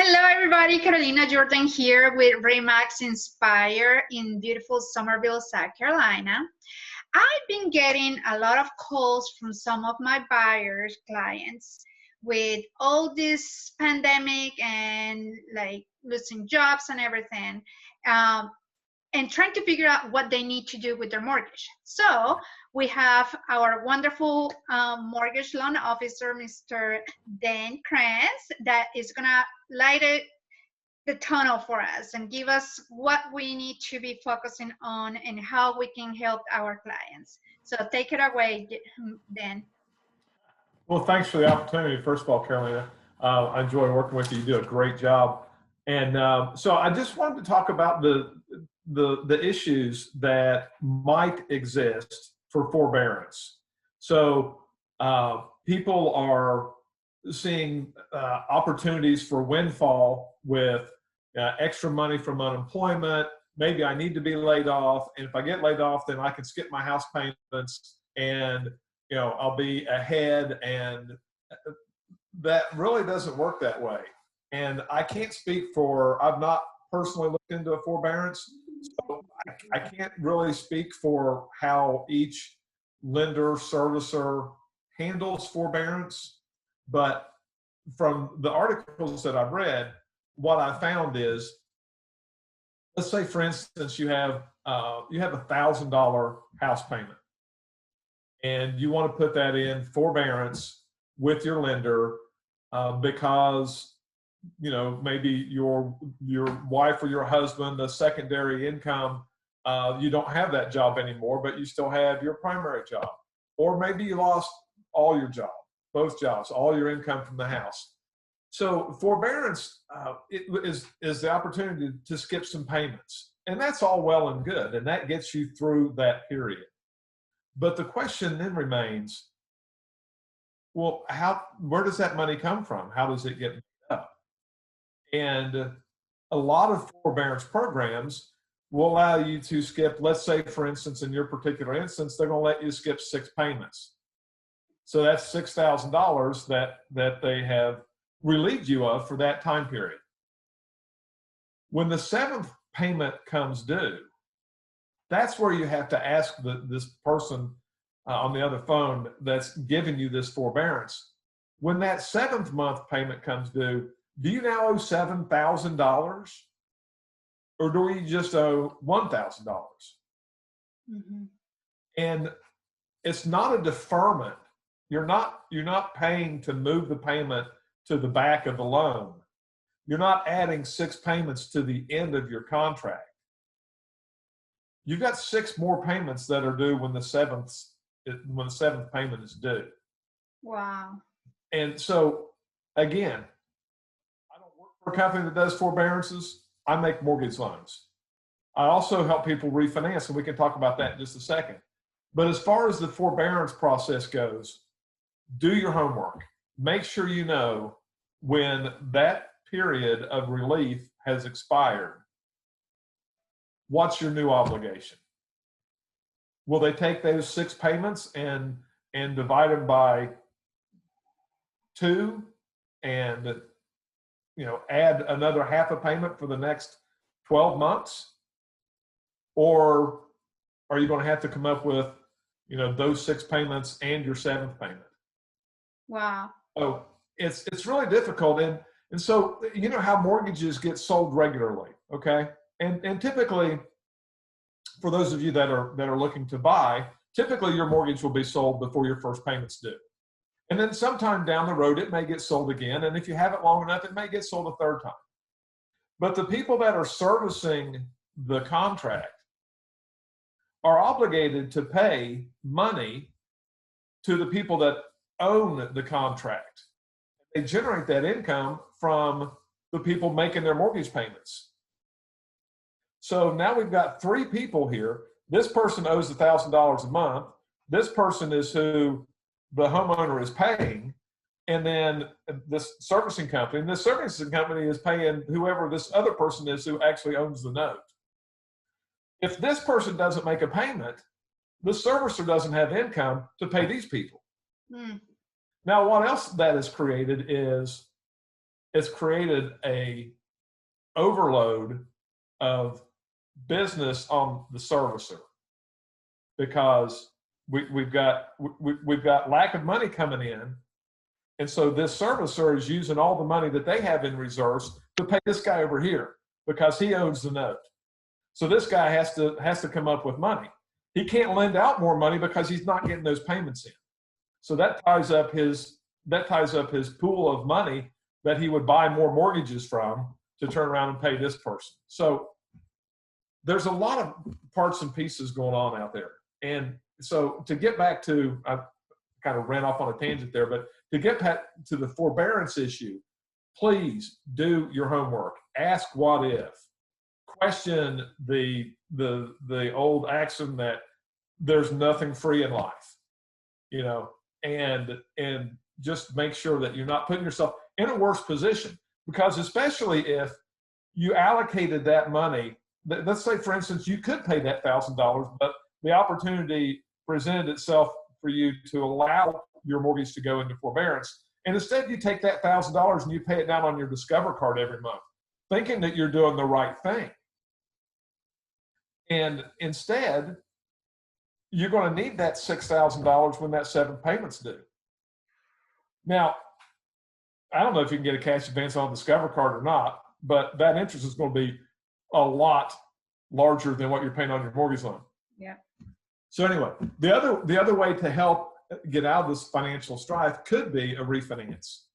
Hello, everybody. Carolina Jordan here with Remax Inspire in beautiful Somerville, South Carolina. I've been getting a lot of calls from some of my buyers, clients, with all this pandemic and like losing jobs and everything. Um, and trying to figure out what they need to do with their mortgage. So we have our wonderful mortgage loan officer, Mr. Dan Crance, that is gonna light the tunnel for us and give us what we need to be focusing on and how we can help our clients. So take it away, Dan. Well, thanks for the opportunity. First of all, Carolina, I enjoy working with you. You do a great job. And so I just wanted to talk about the issues that might exist for forbearance. So people are seeing opportunities for windfall with extra money from unemployment. Maybe I need to be laid off, and if I get laid off, then I can skip my house payments and I'll be ahead, and that really doesn't work that way. And I can't speak for, I've not personally looked into a forbearance, so I can't really speak for how each lender, servicer handles forbearance. But from the articles that I've read, what I found is, let's say, for instance, you have $1,000 house payment, and you want to put that in forbearance with your lender because maybe your wife or your husband, the secondary income, you don't have that job anymore, but you still have your primary job, or maybe you lost all your job, both jobs, all your income from the house. So forbearance is the opportunity to skip some payments, and that's all well and good, and that gets you through that period. But the question then remains, well, where does that money come from? How does it get made up? And a lot of forbearance programs will allow you to skip, let's say, for instance, in your particular instance, they're going to let you skip 6 payments. So that's $6,000 that they have relieved you of for that time period. When the 7th payment comes due, that's where you have to ask this person on the other phone that's giving you this forbearance. When that 7th month payment comes due, do you now owe $7,000, or do you just owe $1,000? Mm-hmm. And it's not a deferment. You're not paying to move the payment to the back of the loan. You're not adding 6 payments to the end of your contract. You've got 6 more payments that are due when the 7th payment is due. Wow. And so, again, I don't work for a company that does forbearances. I make mortgage loans. I also help people refinance, and we can talk about that in just a second. But as far as the forbearance process goes, do your homework. Make sure you know when that period of relief has expired. What's your new obligation? Will they take those 6 payments and divide them by 2 and add another half a payment for the next 12 months? Or are you going to have to come up with those 6 payments and your 7th payment? Wow. So it's really difficult, and so how mortgages get sold regularly, okay? And typically, for those of you that are looking to buy, typically your mortgage will be sold before your first payment's due. And then sometime down the road, it may get sold again. And if you have it long enough, it may get sold a 3rd time. But the people that are servicing the contract are obligated to pay money to the people that own the contract. They generate that income from the people making their mortgage payments. So now we've got 3 people here. This person owes $1,000 a month. This person is who the homeowner is paying. And then this servicing company, and this servicing company is paying whoever this other person is who actually owns the note. If this person doesn't make a payment, the servicer doesn't have income to pay these people. Mm. Now, what else that has created is it's created a overload of business on the servicer, because we've got lack of money coming in, and so this servicer is using all the money that they have in reserves to pay this guy over here because he owns the note. So this guy has to come up with money. He can't lend out more money because he's not getting those payments in. So that ties up his pool of money that he would buy more mortgages from to turn around and pay this person. So there's a lot of parts and pieces going on out there. And so to get back to, I kind of ran off on a tangent there, but to get back to the forbearance issue, please do your homework. Ask what if. Question the old axiom that there's nothing free in life, you know, and just make sure that you're not putting yourself in a worse position, because especially if you allocated that money, let's say for instance you could pay that $1,000, but the opportunity presented itself for you to allow your mortgage to go into forbearance, and instead you take that $1,000 and you pay it down on your Discover card every month, thinking that you're doing the right thing. And instead, you're going to need that $6,000 when that 7 payments due. Now, I don't know if you can get a cash advance on a Discover card or not, but that interest is going to be a lot larger than what you're paying on your mortgage loan. Yeah. So anyway, the other way to help get out of this financial strife could be a refinance.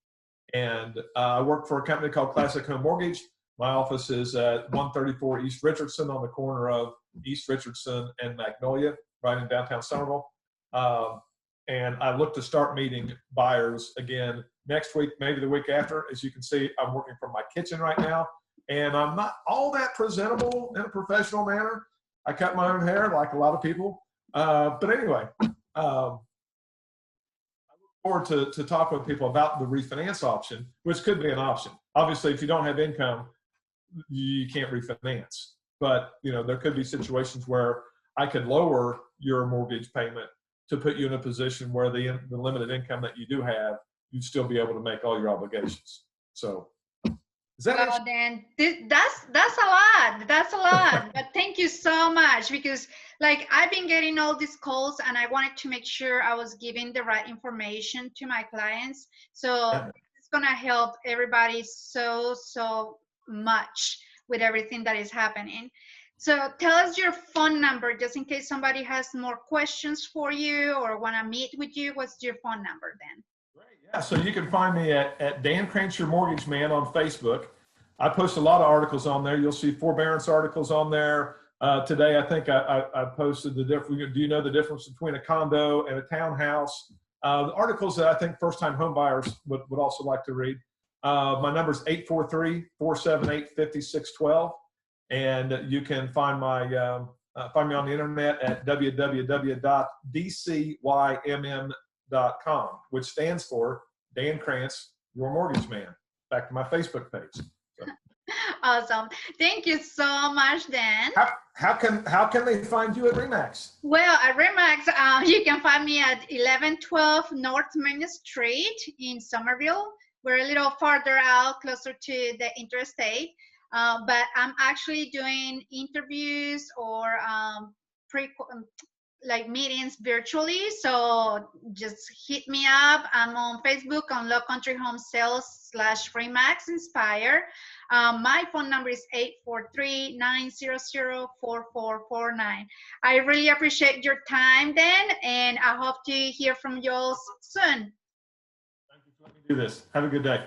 And I work for a company called Classic Home Mortgage. My office is at 134 East Richardson, on the corner of East Richardson and Magnolia, right in downtown Somerville. And I look to start meeting buyers again next week, maybe the week after. As you can see, I'm working from my kitchen right now, and I'm not all that presentable in a professional manner. I cut my own hair like a lot of people. But anyway, I look forward to talking with people about the refinance option, which could be an option. Obviously, if you don't have income, you can't refinance. But you know, there could be situations where I could lower your mortgage payment to put you in a position where the limited income that you do have, you'd still be able to make all your obligations. So is that well, Dan, that's a lot. That's a lot. But thank you so much, because like I've been getting all these calls and I wanted to make sure I was giving the right information to my clients. So it's gonna help everybody so much with everything that is happening. So tell us your phone number, just in case somebody has more questions for you or want to meet with you. What's your phone number then? Great. Yeah, so you can find me at Dan Crance, your mortgage man, on Facebook. I post a lot of articles on there. You'll see forbearance articles on there. Today, I think I posted the difference. Do you know the difference between a condo and a townhouse? The articles that I think first-time home buyers would also like to read. My number is 843-478-5612. And you can find find me on the internet at www.dcymm.com, which stands for Dan Crance, your mortgage man. Back to my Facebook page. So. Awesome. Thank you so much, Dan. How can they find you at RE/MAX? Well, at RE/MAX, you can find me at 1112 North Main Street in Somerville. We're a little farther out, closer to the interstate. But I'm actually doing interviews or like meetings virtually. So just hit me up. I'm on Facebook on Low Country Home Sales /RE/MAX Inspire. My phone number is 843-900-4449. I really appreciate your time, Dan, and I hope to hear from you all soon. Thank you for letting me do this. Have a good day.